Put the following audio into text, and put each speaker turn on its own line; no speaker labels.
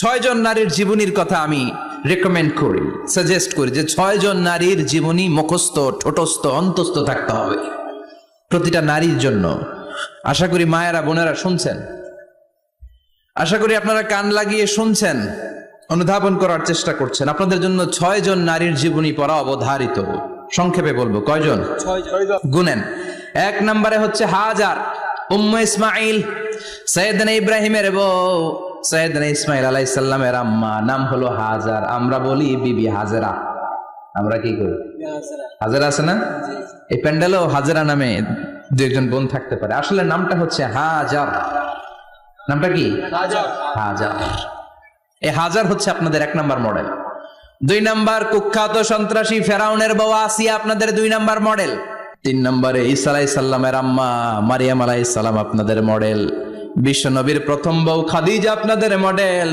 6 জন নারীর জীবনীর কথা আমি রেকমেন্ড করি, সাজেস্ট করি যে 6 জন নারীর জীবনী মুখস্থ, ঠোঁটস্থ, অন্তস্থ থাকতে হবে প্রতিটা নারীর জন্য। আশা করি মায়েরা, বোনেরা শুনছেন, আশা করি আপনারা কান লাগিয়ে শুনছেন, অনুধাবন করার চেষ্টা করছেন। আপনাদের জন্য 6 জন নারীর জীবনী পড়া অবধারিত। সংক্ষেপে বলবো, কয়জন?
6 জন।
গুনেন। 1 নম্বরে হচ্ছে হাজার, উম্মে ইসমাইল, সাইয়েদনা ইব্রাহিমের বউ, সাইয়েদনা ইসমাইল আলাইহিস সালামের আম্মা, নাম হলো হাজার। আমরা বলি বিবি হাজেরা। আমরা কি করি? হাজেরা আছে না? এই প্যান্ডেলেও হাজেরা নামে 2 বোন থাকতে পারে। আসলে নামটা হচ্ছে হাজার। নামটা কি? হাজার। এই হাজার হচ্ছে আপনাদের 1 নম্বর মডেল। 2 নম্বর কুখ্যাত সন্ত্রাসী ফেরাউনের বউ আসিয়া আপনাদের 2 নম্বর মডেল। 3 নম্বরে ঈসা আলাইহিস সালামের আম্মা মারিয়াম আলাইহিস সালাম আপনাদের মডেল। বিশ্ব নবীর প্রথম বউ খাদিজা আপনাদের মডেল।